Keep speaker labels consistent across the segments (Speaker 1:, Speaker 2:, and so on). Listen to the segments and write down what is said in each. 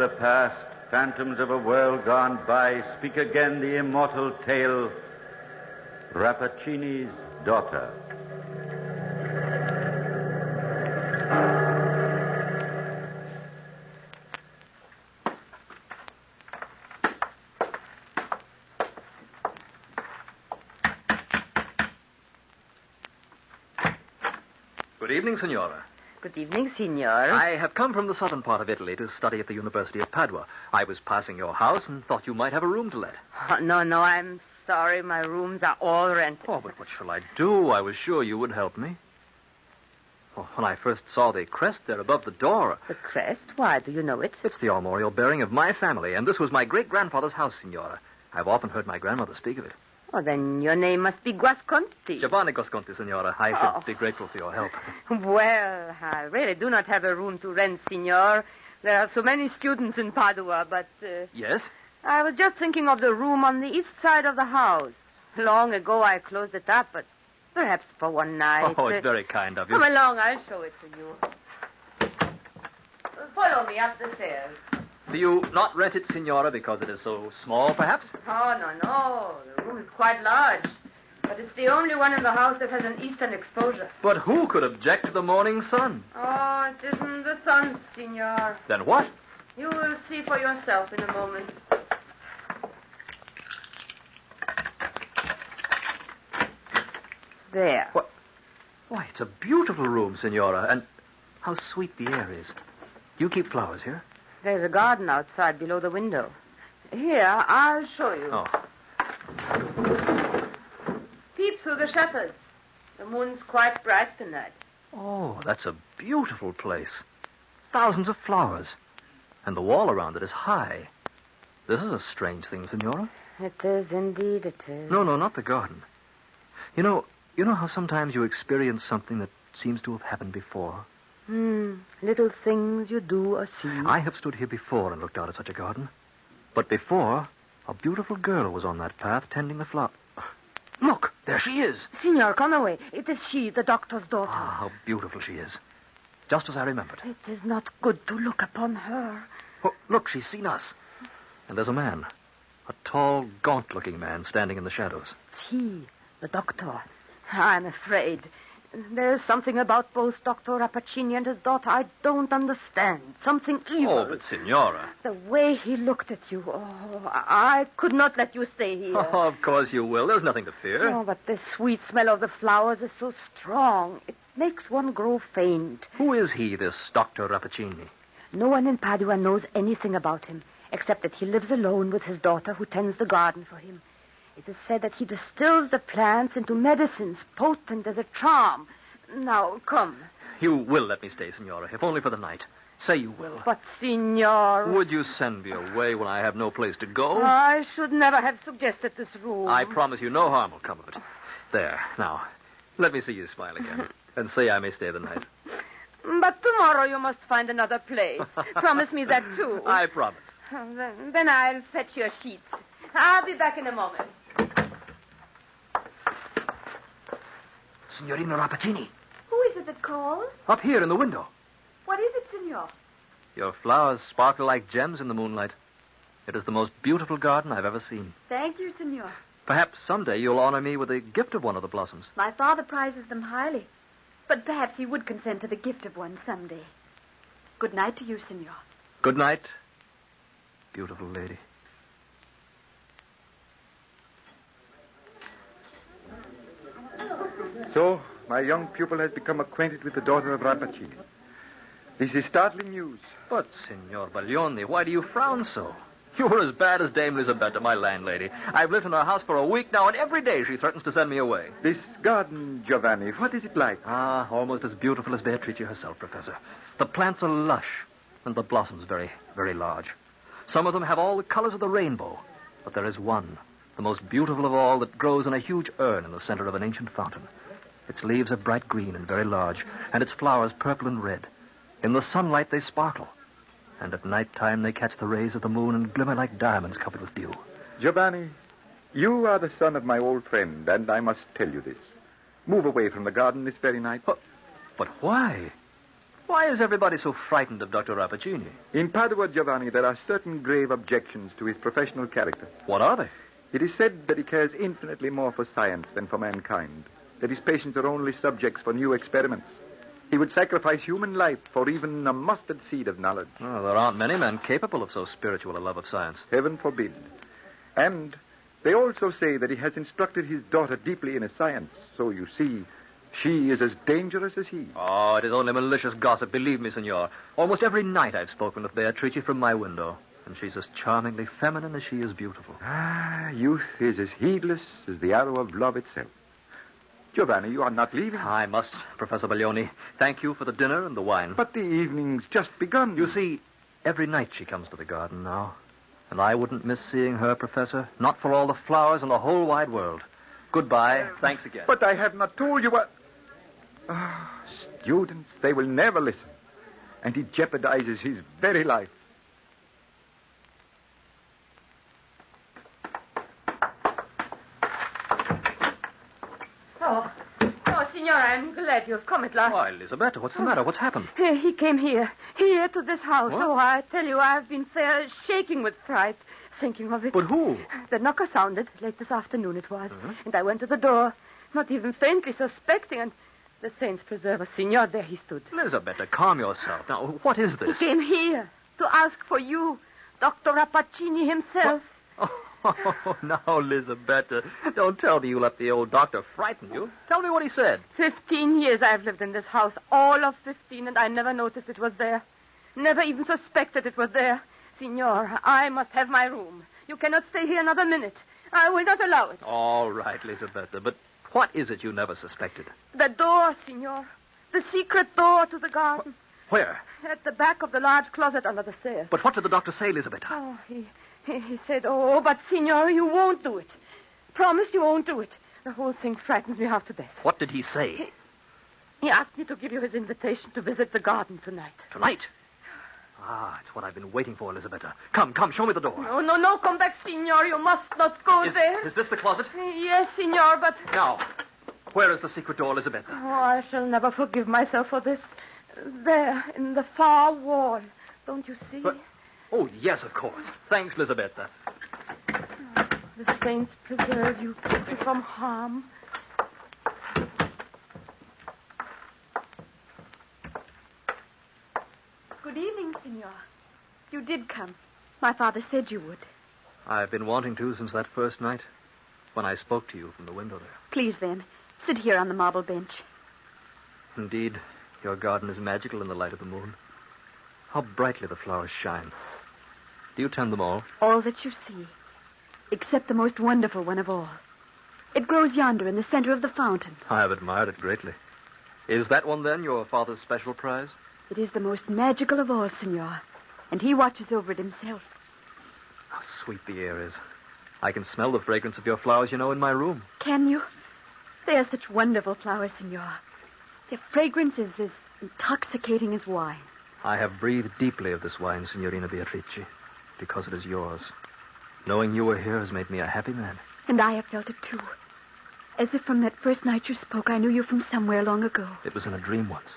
Speaker 1: the past, phantoms of a world gone by, speak again the immortal tale, Rappaccinis' daughter.
Speaker 2: Good evening, Signora.
Speaker 3: Good evening, Signor.
Speaker 2: I have come from the southern part of Italy to study at the University of Padua. I was passing your house and thought you might have a room to let.
Speaker 3: Oh, no, I'm sorry. My rooms are all rented.
Speaker 2: Oh, but what shall I do? I was sure you would help me. Oh, when I first saw the crest there above the door...
Speaker 3: The crest? Why, do you know it?
Speaker 2: It's the armorial bearing of my family, and this was my great-grandfather's house, Signora. I've often heard my grandmother speak of it.
Speaker 3: Oh, then your name must be Guasconti.
Speaker 2: Giovanni Guasconti, Signora. I should be grateful for your help.
Speaker 3: Well, I really do not have a room to rent, Signor. There are so many students in Padua, but...
Speaker 2: Yes?
Speaker 3: I was just thinking of the room on the east side of the house. Long ago I closed it up, but perhaps for one night.
Speaker 2: Oh, it's very kind of you.
Speaker 3: Come along, I'll show it to you. Follow me up the stairs.
Speaker 2: Do you not rent it, Signora, because it is so small, perhaps?
Speaker 3: Oh, no. The room is quite large. But it's the only one in the house that has an eastern exposure.
Speaker 2: But who could object to the morning sun?
Speaker 3: Oh, it isn't the sun, Signor.
Speaker 2: Then what?
Speaker 3: You will see for yourself in a moment. There.
Speaker 2: What? Why, it's a beautiful room, Signora, and how sweet the air is. Do you keep flowers here?
Speaker 3: There's a garden outside below the window. Here, I'll show you.
Speaker 2: Oh.
Speaker 3: Peep through the shutters. The moon's quite bright tonight.
Speaker 2: Oh, that's a beautiful place. Thousands of flowers. And the wall around it is high. This is a strange thing, Signora.
Speaker 3: It is, indeed it is.
Speaker 2: No, not the garden. You know how sometimes you experience something that seems to have happened before?
Speaker 3: Little things you do or see.
Speaker 2: I have stood here before and looked out at such a garden. But before, a beautiful girl was on that path tending the flower. Look, there she is.
Speaker 3: Signor, come away. It is she, the doctor's daughter.
Speaker 2: Ah, how beautiful she is. Just as I remembered.
Speaker 3: It is not good to look upon her.
Speaker 2: Oh, look, she's seen us. And there's a man. A tall, gaunt-looking man standing in the shadows.
Speaker 3: It's he, the doctor. I'm afraid. There's something about both Dr. Rappaccini and his daughter I don't understand. Something evil.
Speaker 2: Oh, but Signora.
Speaker 3: The way he looked at you. Oh, I could not let you stay here.
Speaker 2: Oh, of course you will. There's nothing to fear.
Speaker 3: Oh, but the sweet smell of the flowers is so strong. It makes one grow faint.
Speaker 2: Who is he, this Dr. Rappaccini?
Speaker 3: No one in Padua knows anything about him, except that he lives alone with his daughter who tends the garden for him. It is said that he distills the plants into medicines potent as a charm. Now, come.
Speaker 2: You will let me stay, Signora, if only for the night. Say you will.
Speaker 3: But, Signor...
Speaker 2: Would you send me away when I have no place to go?
Speaker 3: I should never have suggested this room.
Speaker 2: I promise you no harm will come of it. There, now, let me see you smile again, and say I may stay the night.
Speaker 3: But tomorrow you must find another place. Promise me that, too.
Speaker 2: I promise.
Speaker 3: Then I'll fetch your sheets. I'll be back in a moment.
Speaker 2: Signorina Rappaccini.
Speaker 4: Who is it that calls?
Speaker 2: Up here in the window.
Speaker 4: What is it, Signor?
Speaker 2: Your flowers sparkle like gems in the moonlight. It is the most beautiful garden I've ever seen.
Speaker 4: Thank you, Signor.
Speaker 2: Perhaps someday you'll honor me with a gift of one of the blossoms.
Speaker 4: My father prizes them highly. But perhaps he would consent to the gift of one someday. Good night to you, Signor.
Speaker 2: Good night, beautiful lady.
Speaker 5: So, my young pupil has become acquainted with the daughter of Rappacini. This is startling news.
Speaker 2: But, Signor Baglioni, why do you frown so? You were as bad as Dame Lisabetta, my landlady. I've lived in her house for a week now, and every day she threatens to send me away.
Speaker 5: This garden, Giovanni, what is it like?
Speaker 2: Ah, almost as beautiful as Beatrice herself, Professor. The plants are lush, and the blossoms very, very large. Some of them have all the colors of the rainbow, but there is one, the most beautiful of all, that grows in a huge urn in the center of an ancient fountain. Its leaves are bright green and very large, and its flowers purple and red. In the sunlight they sparkle, and at night time they catch the rays of the moon and glimmer like diamonds covered with dew.
Speaker 5: Giovanni, you are the son of my old friend, and I must tell you this. Move away from the garden this very night.
Speaker 2: But why? Why is everybody so frightened of Dr. Rappacini?
Speaker 5: In Padua, Giovanni, there are certain grave objections to his professional character.
Speaker 2: What are they?
Speaker 5: It is said that he cares infinitely more for science than for mankind, that his patients are only subjects for new experiments. He would sacrifice human life for even a mustard seed of knowledge.
Speaker 2: Oh, there aren't many men capable of so spiritual a love of science.
Speaker 5: Heaven forbid. And they also say that he has instructed his daughter deeply in a science. So you see, she is as dangerous as he.
Speaker 2: Oh, it is only malicious gossip, believe me, senor. Almost every night I've spoken with Beatrice from my window, and she's as charmingly feminine as she is beautiful.
Speaker 5: Youth is as heedless as the arrow of love itself. Giovanni, you are not leaving.
Speaker 2: I must, Professor Baglioni. Thank you for the dinner and the wine.
Speaker 5: But the evening's just begun.
Speaker 2: You see, every night she comes to the garden now. And I wouldn't miss seeing her, Professor. Not for all the flowers in the whole wide world. Goodbye. Thanks again.
Speaker 5: But I have not told you what... Students, they will never listen. And he jeopardizes his very life.
Speaker 3: Oh, Signora, I'm glad you've come at last.
Speaker 2: Why, Elisabetta, what's the matter? What's happened?
Speaker 3: He came here to this house.
Speaker 2: What?
Speaker 3: Oh, I tell you, I've been fair shaking with fright, thinking of it.
Speaker 2: But who?
Speaker 3: The knocker sounded, late this afternoon it was, and I went to the door, not even faintly suspecting, and the saints preserve us, Signor, there he stood.
Speaker 2: Elisabetta, calm yourself. Now, what is
Speaker 3: He
Speaker 2: this?
Speaker 3: came here to ask for you, Dr. Rappacini himself.
Speaker 2: Oh, now, Elisabetta, don't tell me you let the old doctor frighten you. Tell me what he said.
Speaker 3: 15 years I've lived in this house, all of 15, and I never noticed it was there. Never even suspected it was there. Signor, I must have my room. You cannot stay here another minute. I will not allow it.
Speaker 2: All right, Elisabetta, but what is it you never suspected?
Speaker 3: The door, Signor. The secret door to the garden.
Speaker 2: Where?
Speaker 3: At the back of the large closet under the stairs.
Speaker 2: But what did the doctor say, Elisabetta?
Speaker 3: Oh, he said, but, Signor, you won't do it. Promise you won't do it. The whole thing frightens me half to death.
Speaker 2: What did he say?
Speaker 3: He asked me to give you his invitation to visit the garden tonight.
Speaker 2: Tonight? It's what I've been waiting for, Elisabetta. Come, show me the door.
Speaker 3: No, come back, Signor. You must not go there.
Speaker 2: Is this the closet?
Speaker 3: Yes, Signor, but...
Speaker 2: Now, where is the secret door, Elisabetta?
Speaker 3: Oh, I shall never forgive myself for this. There, in the far wall. Don't you see?
Speaker 2: But... Oh, yes, of course. Thanks, Elisabetta.
Speaker 3: The saints preserve you, keep you from harm.
Speaker 4: Good evening, Signor. You did come. My father said you would.
Speaker 2: I've been wanting to since that first night, when I spoke to you from the window there.
Speaker 4: Please, then, sit here on the marble bench.
Speaker 2: Indeed, your garden is magical in the light of the moon. How brightly the flowers shine. Do you tend them all?
Speaker 4: All that you see, except the most wonderful one of all. It grows yonder in the center of the fountain.
Speaker 2: I have admired it greatly. Is that one, then, your father's special prize?
Speaker 4: It is the most magical of all, Signor, and he watches over it himself.
Speaker 2: How sweet the air is. I can smell the fragrance of your flowers, in my room.
Speaker 4: Can you? They are such wonderful flowers, Signor. Their fragrance is as intoxicating as wine.
Speaker 2: I have breathed deeply of this wine, Signorina Beatrice, because it is yours. Knowing you were here has made me a happy man.
Speaker 4: And I have felt it, too. As if from that first night you spoke, I knew you from somewhere long ago.
Speaker 2: It was in a dream once.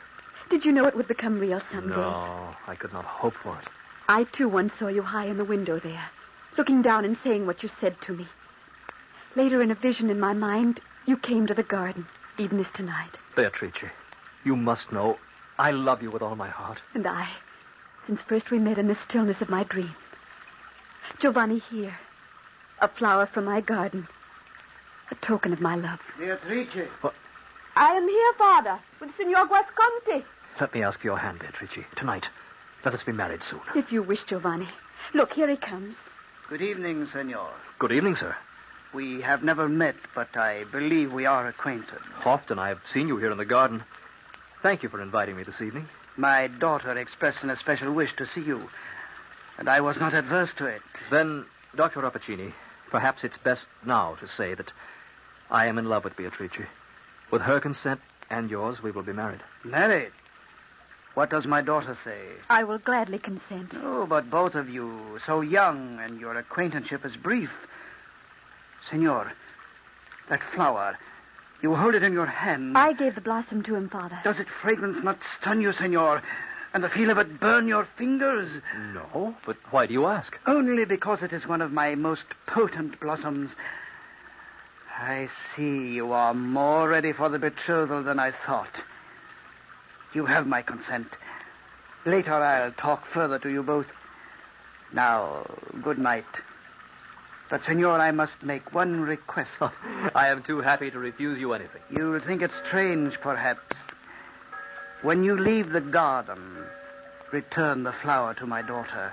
Speaker 4: Did you know it would become real someday?
Speaker 2: No, I could not hope for it.
Speaker 4: I, too, once saw you high in the window there, looking down and saying what you said to me. Later, in a vision in my mind, you came to the garden, even as tonight.
Speaker 2: Beatrice, you must know I love you with all my heart.
Speaker 4: And I, since first we met in the stillness of my dreams. Giovanni, here, a flower from my garden, a token of my love.
Speaker 6: Beatrice.
Speaker 2: What?
Speaker 3: I am here, Father, with Signor Guasconti.
Speaker 2: Let me ask your hand, Beatrice. Tonight, let us be married soon.
Speaker 4: If you wish, Giovanni. Look, here he comes.
Speaker 6: Good evening, Senor.
Speaker 2: Good evening, sir.
Speaker 6: We have never met, but I believe we are acquainted.
Speaker 2: Often I have seen you here in the garden. Thank you for inviting me this evening.
Speaker 6: My daughter expressed an especial wish to see you, and I was not adverse to it.
Speaker 2: Then, Dr. Rappacini, perhaps it's best now to say that I am in love with Beatrice. With her consent and yours, we will be married.
Speaker 6: Married? What does my daughter say?
Speaker 4: I will gladly consent.
Speaker 6: Oh, but both of you, so young, and your acquaintanceship is brief. Senor, that flower, You hold it in your hand.
Speaker 4: I gave the blossom to him, Father.
Speaker 6: Does its fragrance not stun you, senor, and the feel of it burn your fingers?
Speaker 2: No, but why do you ask?
Speaker 6: Only because it is one of my most potent blossoms. I see you are more ready for the betrothal than I thought. You have my consent. Later I'll talk further to you both. Now, good night. But, senor, I must make one request.
Speaker 2: I am too happy to refuse you anything.
Speaker 6: You'll think it strange, perhaps. When you leave the garden, return the flower to my daughter.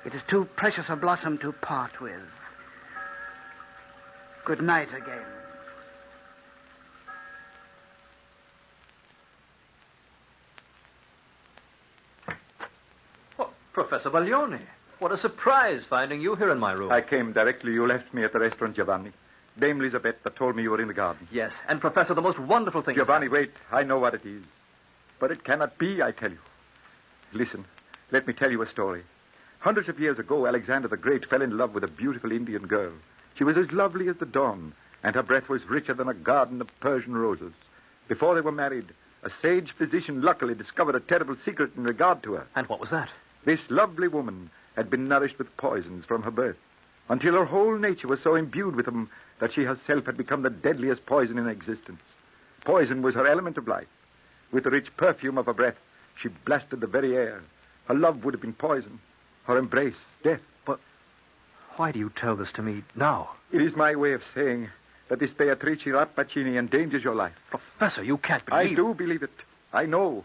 Speaker 6: It is too precious a blossom to part with. Good night again.
Speaker 2: Oh, Professor Baglioni. What a surprise finding you here in my room.
Speaker 5: I came directly. You left me at the restaurant, Giovanni. Dame Elisabetta told me you were in the garden.
Speaker 2: Yes, and Professor, the most wonderful thing...
Speaker 5: Giovanni, wait. I know what it is. But it cannot be, I tell you. Listen, let me tell you a story. Hundreds of years ago, Alexander the Great fell in love with a beautiful Indian girl. She was as lovely as the dawn, and her breath was richer than a garden of Persian roses. Before they were married, a sage physician luckily discovered a terrible secret in regard to her.
Speaker 2: And what was that?
Speaker 5: This lovely woman had been nourished with poisons from her birth, until her whole nature was so imbued with them that she herself had become the deadliest poison in existence. Poison was her element of life. With the rich perfume of her breath, she blasted the very air. Her love would have been poison. Her embrace, death.
Speaker 2: But why do you tell this to me now?
Speaker 5: It is my way of saying that this Beatrice Rappaccinis endangers your life.
Speaker 2: Professor, you can't believe...
Speaker 5: I do believe it. I know.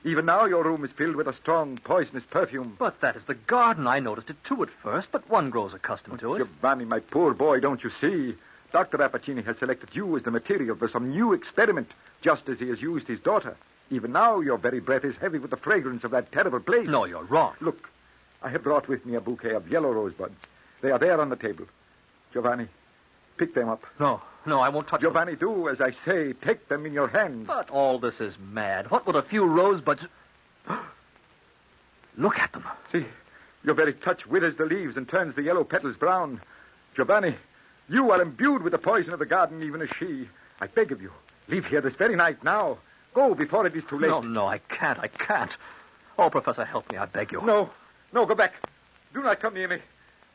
Speaker 5: Even now your room is filled with a strong, poisonous perfume.
Speaker 2: But that is the garden. I noticed it too at first, but one grows accustomed to it.
Speaker 5: Giovanni, my poor boy, don't you see? Dr. Rappaccini has selected you as the material for some new experiment, just as he has used his daughter. Even now your very breath is heavy with the fragrance of that terrible place.
Speaker 2: No, you're wrong.
Speaker 5: Look, I have brought with me a bouquet of yellow rosebuds. They are there on the table. Giovanni, pick them up.
Speaker 2: No, I won't touch
Speaker 5: Giovanni, do as I say. Take them in your hands.
Speaker 2: But all this is mad. What would a few rosebuds... Look at them.
Speaker 5: See, your very touch withers the leaves and turns the yellow petals brown. Giovanni, you are imbued with the poison of the garden, even as she. I beg of you, leave here this very night now. Go before it is too late.
Speaker 2: No, I can't. Oh, Professor, help me, I beg you.
Speaker 5: No, go back. Do not come near me.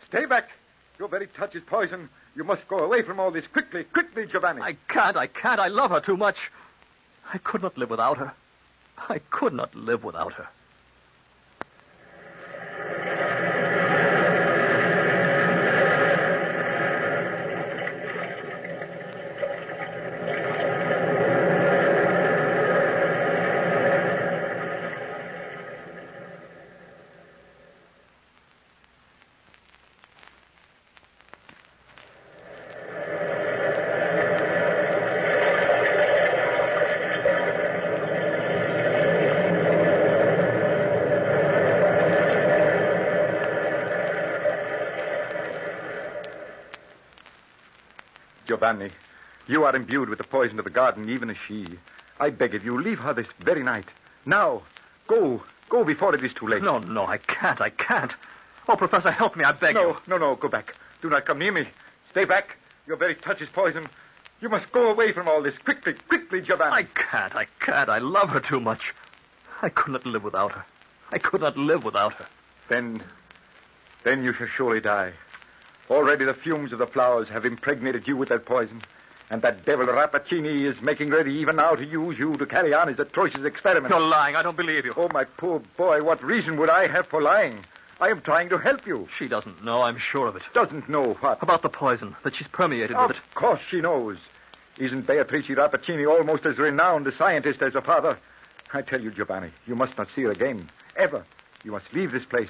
Speaker 5: Stay back. Your very touch is poison. You must go away from all this quickly, Giovanni.
Speaker 2: I can't. I love her too much. I could not live without her. I could not live without her.
Speaker 5: Giovanni, you are imbued with the poison of the garden, even as she. I beg of you, leave her this very night. Now, go before it is too late.
Speaker 2: No, I can't. Oh, Professor, help me, I beg you.
Speaker 5: No, go back. Do not come near me. Stay back. Your very touch is poison. You must go away from all this. Quickly, Giovanni.
Speaker 2: I can't. I love her too much. I could not live without her.
Speaker 5: Then you shall surely die. Already the fumes of the flowers have impregnated you with that poison. And that devil Rappaccini is making ready even now to use you to carry on his atrocious experiment.
Speaker 2: You're lying. I don't believe you.
Speaker 5: Oh, my poor boy, what reason would I have for lying? I am trying to help you.
Speaker 2: She doesn't know, I'm sure of it.
Speaker 5: Doesn't know what?
Speaker 2: About the poison, that she's permeated with it.
Speaker 5: Of course she knows. Isn't Beatrice Rappaccini almost as renowned a scientist as her father? I tell you, Giovanni, you must not see her again. Ever. You must leave this place.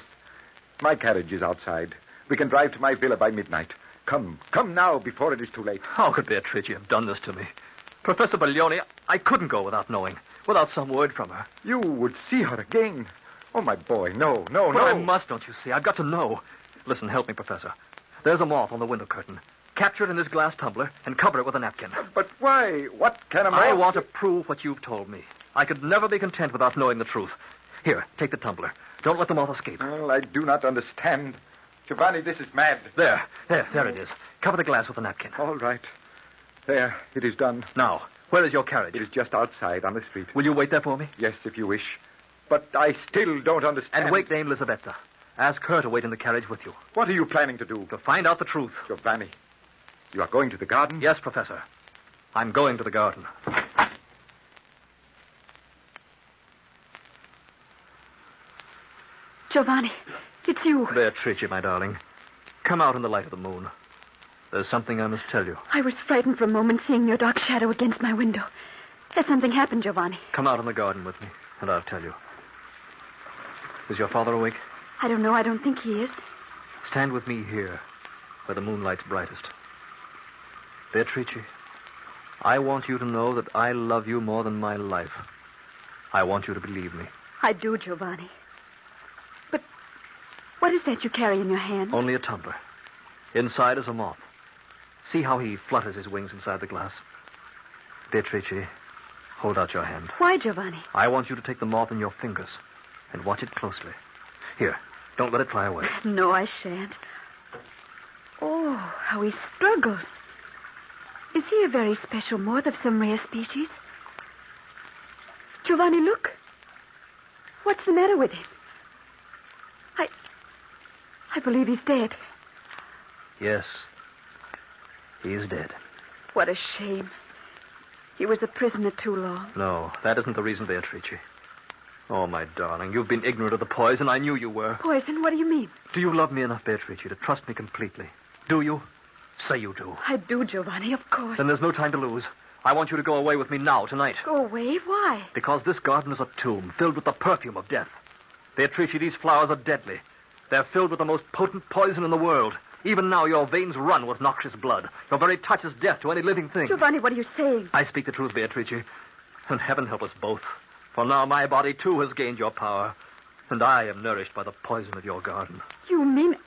Speaker 5: My carriage is outside. We can drive to my villa by midnight. Come now, before it is too late.
Speaker 2: How could Beatrice have done this to me? Professor Baglioni, I couldn't go without knowing, without some word from her.
Speaker 5: You would see her again. Oh, my boy, no.
Speaker 2: But I must, don't you see? I've got to know. Listen, help me, Professor. There's a moth on the window curtain. Capture it in this glass tumbler and cover it with a napkin.
Speaker 5: But why? What can a moth...
Speaker 2: I want to prove what you've told me. I could never be content without knowing the truth. Here, take the tumbler. Don't let the moth escape.
Speaker 5: Well, I do not understand. Giovanni, this is mad.
Speaker 2: There it is. Cover the glass with a napkin.
Speaker 5: All right. There, it is done.
Speaker 2: Now, Where is your carriage?
Speaker 5: It is just outside on the street.
Speaker 2: Will you wait there for me?
Speaker 5: Yes, if you wish. But I still don't understand.
Speaker 2: And wait, Dame Lisabetta. Ask her to wait in the carriage with you.
Speaker 5: What are you planning to do?
Speaker 2: To find out the truth.
Speaker 5: Giovanni, you are going to the garden?
Speaker 2: Yes, Professor. I'm going to the garden.
Speaker 4: Giovanni, it's you.
Speaker 2: Beatrice, my darling. Come out in the light of the moon. There's something I must tell you.
Speaker 4: I was frightened for a moment seeing your dark shadow against my window. Has something happened, Giovanni?
Speaker 2: Come out in the garden with me, and I'll tell you. Is your father awake?
Speaker 4: I don't know. I don't think he is.
Speaker 2: Stand with me here, where the moonlight's brightest. Beatrice, I want you to know that I love you more than my life. I want you to believe me.
Speaker 4: I do, Giovanni. But what is that you carry in your hand?
Speaker 2: Only a tumbler. Inside is a moth. See how he flutters his wings inside the glass. Beatrice, hold out your hand.
Speaker 4: Why, Giovanni?
Speaker 2: I want you to take the moth in your fingers and watch it closely. Here, don't let it fly away.
Speaker 4: No, I shan't. Oh, how he struggles. Is he a very special moth of some rare species? Giovanni, look. What's the matter with him? I believe he's dead.
Speaker 2: Yes, he's dead.
Speaker 4: What a shame. He was a prisoner too long.
Speaker 2: No, that isn't the reason, Beatrice. Oh, my darling, you've been ignorant of the poison. I knew you were.
Speaker 4: Poison? What do you mean?
Speaker 2: Do you love me enough, Beatrice, to trust me completely? Do you? Say you do.
Speaker 4: I do, Giovanni, of course.
Speaker 2: Then there's no time to lose. I want you to go away with me now, tonight.
Speaker 4: Go away? Why?
Speaker 2: Because this garden is a tomb filled with the perfume of death. Beatrice, these flowers are deadly. They're filled with the most potent poison in the world. Even now, your veins run with noxious blood. Your very touch is death to any living thing.
Speaker 4: Giovanni, what are you saying?
Speaker 2: I speak the truth, Beatrice. And heaven help us both. For now my body, too, has gained your power. And I am nourished by the poison of your garden.
Speaker 4: You mean...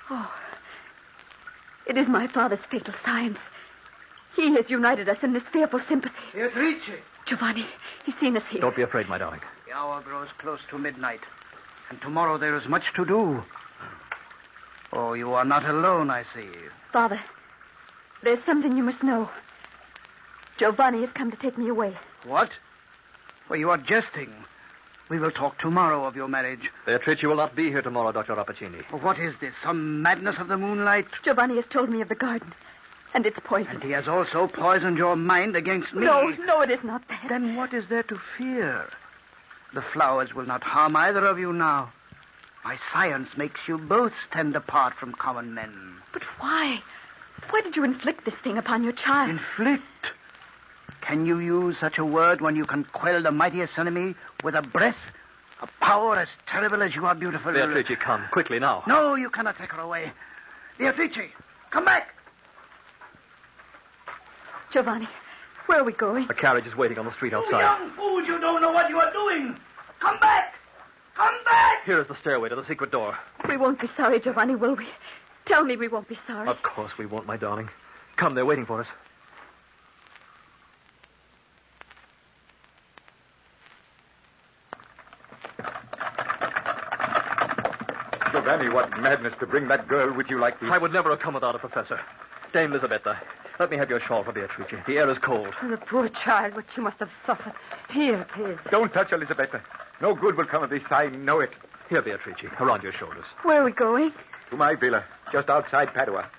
Speaker 4: Oh, it is my father's fatal science. He has united us in this fearful sympathy.
Speaker 6: Beatrice!
Speaker 4: Giovanni, he's seen us here.
Speaker 2: Don't be afraid, my darling.
Speaker 6: The hour grows close to midnight. And tomorrow there is much to do. Oh, you are not alone, I see.
Speaker 4: Father, there's something you must know. Giovanni has come to take me away.
Speaker 6: What? Well, you are jesting. We will talk tomorrow of your marriage.
Speaker 2: Beatrice will not be here tomorrow, Dr. Rappacini.
Speaker 6: Oh, what is this? Some madness of the moonlight?
Speaker 4: Giovanni has told me of the garden. And it's poison.
Speaker 6: And he has also poisoned your mind against me.
Speaker 4: No, it is not that.
Speaker 6: Then what is there to fear? The flowers will not harm either of you now. My science makes you both stand apart from common men.
Speaker 4: But why? Why did you inflict this thing upon your child?
Speaker 6: Inflict? Can you use such a word when you can quell the mightiest enemy with a breath? A power as terrible as you are beautiful.
Speaker 2: Beatrice, come, quickly now.
Speaker 6: No, you cannot take her away. Beatrice, come back!
Speaker 4: Giovanni, where are we going?
Speaker 2: A carriage is waiting on the street outside.
Speaker 6: You young fool, you don't know what you are doing. Come back! Come back!
Speaker 2: Here is the stairway to the secret door.
Speaker 4: We won't be sorry, Giovanni, will we? Tell me we won't be sorry.
Speaker 2: Of course we won't, my darling. Come, they're waiting for us.
Speaker 5: Giovanni, what madness to bring that girl with you like this.
Speaker 2: I would never have come without a professor. Dame Lisabetta, let me have your shawl for Beatrice. The air is cold.
Speaker 3: The poor child, what she must have suffered. Here it is.
Speaker 5: Don't touch her, Elisabetta. No good will come of this. I know it.
Speaker 2: Here, Beatrice, around your shoulders.
Speaker 4: Where are we going?
Speaker 5: To my villa, just outside Padua.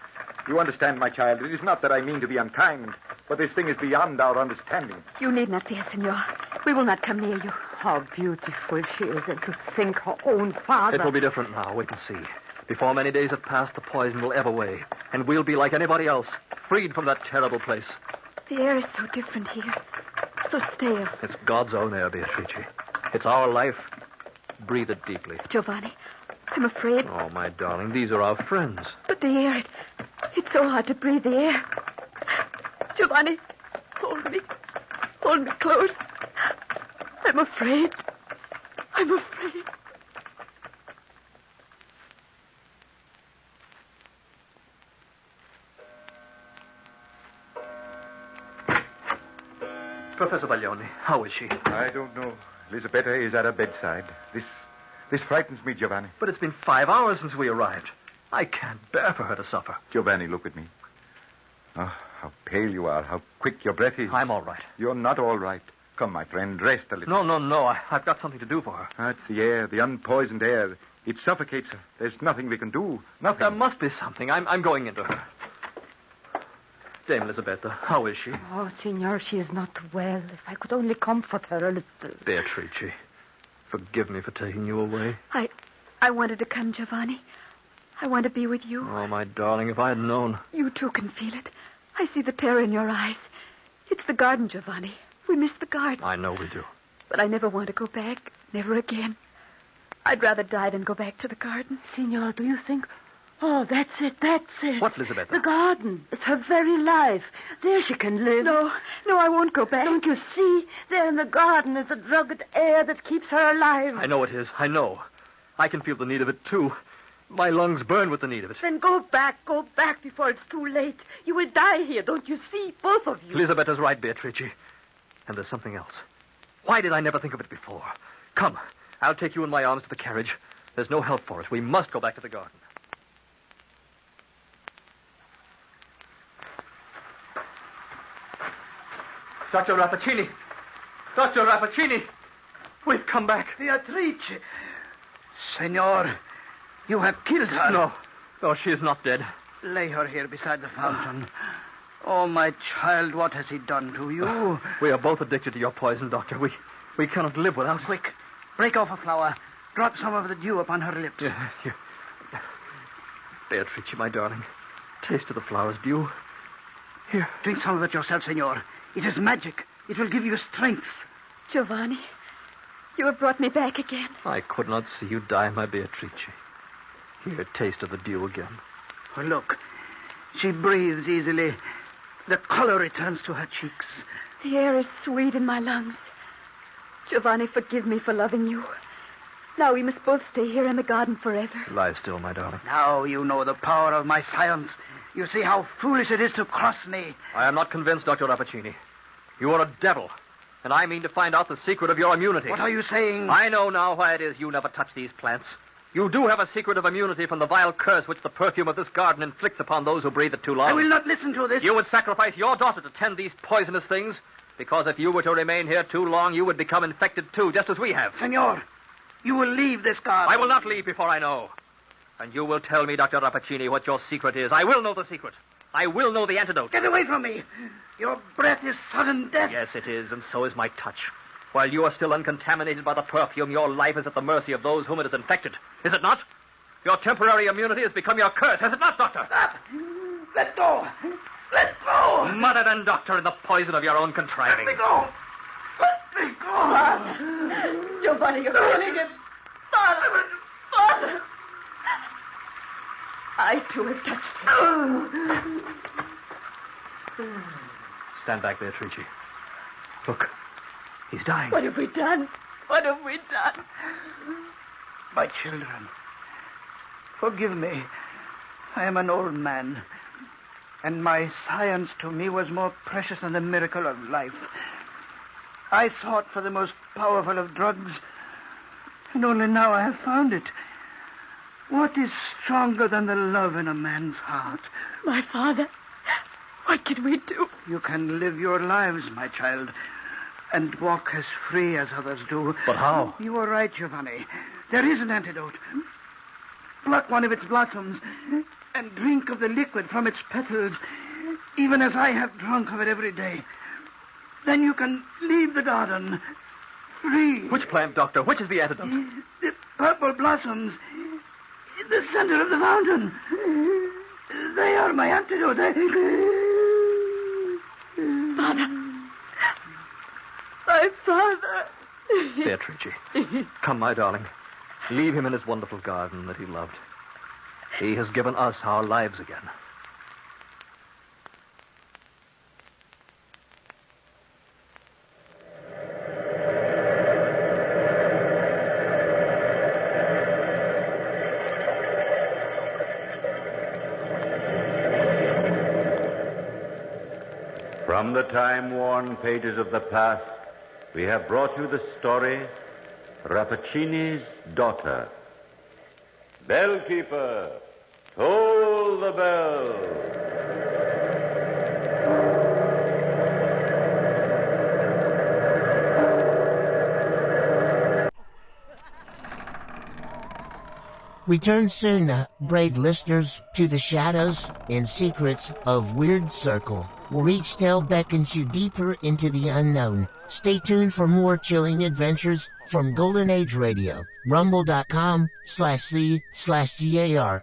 Speaker 5: You understand, my child, it is not that I mean to be unkind, but this thing is beyond our understanding.
Speaker 4: You need not fear, senor. We will not come near you.
Speaker 3: How beautiful she is, and to think her own father...
Speaker 2: It will be different now. Wait and see. Before many days have passed, the poison will ebb away, and we'll be like anybody else, freed from that terrible place.
Speaker 4: The air is so different here. So stale.
Speaker 2: It's God's own air, Beatrice. It's our life. Breathe it deeply.
Speaker 4: Giovanni, I'm afraid.
Speaker 2: Oh, my darling, these are our friends.
Speaker 4: But the air, it's so hard to breathe the air. Giovanni, hold me. Hold me close. I'm afraid. I'm afraid.
Speaker 2: Professor Baglioni, how is she?
Speaker 5: I don't know. Elisabetta is at her bedside. This frightens me, Giovanni.
Speaker 2: But it's been 5 hours since we arrived. I can't bear for her to suffer.
Speaker 5: Giovanni, look at me. Oh, how pale you are, how quick your breath is.
Speaker 2: I'm all right.
Speaker 5: You're not all right. Come, my friend, rest a little.
Speaker 2: No. I've got something to do for her.
Speaker 5: That's the air, the unpoisoned air. It suffocates her. There's nothing we can do. Nothing.
Speaker 2: There must be something. I'm going into her. Dame Elizabetta, how is she?
Speaker 3: Oh, Signor, she is not well. If I could only comfort her a little.
Speaker 2: Beatrice, forgive me for taking you away.
Speaker 4: I wanted to come, Giovanni. I want to be with you.
Speaker 2: Oh, my darling, if I had known.
Speaker 4: You too can feel it. I see the terror in your eyes. It's the garden, Giovanni. We miss the garden.
Speaker 2: I know we do.
Speaker 4: But I never want to go back. Never again. I'd rather die than go back to the garden.
Speaker 3: Signor, do you think... Oh, that's it.
Speaker 2: What, Elizabetta?
Speaker 3: The garden. It's her very life. There she can live.
Speaker 4: No, I won't go back.
Speaker 3: Don't you see? There in the garden is the drugged air that keeps her alive.
Speaker 2: I know it is. I know. I can feel the need of it, too. My lungs burn with the need of it.
Speaker 3: Then go back before it's too late. You will die here, don't you see? Both of you.
Speaker 2: Elisabetta's right, Beatrice. And there's something else. Why did I never think of it before? Come, I'll take you in my arms to the carriage. There's no help for it. We must go back to the garden. Dr. Rappacini! Dr. Rappacini! We've come back.
Speaker 6: Beatrice! Senor, you have killed her.
Speaker 2: No, she is not dead.
Speaker 6: Lay her here beside the fountain. Oh, my child, what has he done to you?
Speaker 2: We are both addicted to your poison, Doctor. We cannot live without it.
Speaker 6: Quick, break off a flower. Drop some of the dew upon her lips.
Speaker 2: Yeah. Beatrice, my darling, taste of the flower's dew. Here.
Speaker 6: Drink some of it yourself, senor. It is magic. It will give you strength.
Speaker 4: Giovanni, you have brought me back again.
Speaker 2: I could not see you die, my Beatrice. Here, taste of the dew again.
Speaker 6: Oh, look, she breathes easily. The color returns to her cheeks.
Speaker 4: The air is sweet in my lungs. Giovanni, forgive me for loving you. Now we must both stay here in the garden forever.
Speaker 2: Lie still, my darling.
Speaker 6: Now you know the power of my science. You see how foolish it is to cross me.
Speaker 2: I am not convinced, Dr. Rappacini. You are a devil, and I mean to find out the secret of your immunity.
Speaker 6: What are you saying?
Speaker 2: I know now why it is you never touch these plants. You do have a secret of immunity from the vile curse which the perfume of this garden inflicts upon those who breathe it too long.
Speaker 6: I will not listen to this.
Speaker 2: You would sacrifice your daughter to tend these poisonous things, because if you were to remain here too long, you would become infected too, just as we have.
Speaker 6: Senor, you will leave this garden.
Speaker 2: I will not leave before I know. And you will tell me, Dr. Rappacini, what your secret is. I will know the secret. I will know the antidote.
Speaker 6: Get away from me. Your breath is sudden death.
Speaker 2: Yes, it is, and so is my touch. While you are still uncontaminated by the perfume, your life is at the mercy of those whom it has infected. Is it not? Your temporary immunity has become your curse, has it not, Doctor?
Speaker 6: Stop. Let go. Let go.
Speaker 2: Mother then, Doctor, in the poison of your own contriving.
Speaker 6: Let me go. Let me go.
Speaker 4: Giovanni, you're killing him. Father. I, too, have touched him.
Speaker 2: Stand back, Beatrice. Look, he's dying.
Speaker 4: What have we done?
Speaker 6: My children, forgive me. I am an old man, and my science to me was more precious than the miracle of life. I sought for the most powerful of drugs, and only now I have found it. What is stronger than the love in a man's heart?
Speaker 4: My father, what can we do?
Speaker 6: You can live your lives, my child, and walk as free as others do.
Speaker 2: But how?
Speaker 6: You are right, Giovanni. There is an antidote. Pluck one of its blossoms and drink of the liquid from its petals, even as I have drunk of it every day. Then you can leave the garden free.
Speaker 2: Which plant, Doctor? Which is the antidote?
Speaker 6: The purple blossoms in the center of the fountain. They are my antidote.
Speaker 4: Father. My father.
Speaker 2: Beatrice, come, my darling. Leave him in his wonderful garden that he loved. He has given us our lives again.
Speaker 1: From the time-worn pages of the past, we have brought you the story, Rappaccini's Daughter. Bellkeeper, toll the bell.
Speaker 7: Return soon, brave listeners, to the shadows and secrets of Weird Circle, where each tale beckons you deeper into the unknown. Stay tuned for more chilling adventures from Golden Age Radio, rumble.com/c/GAR.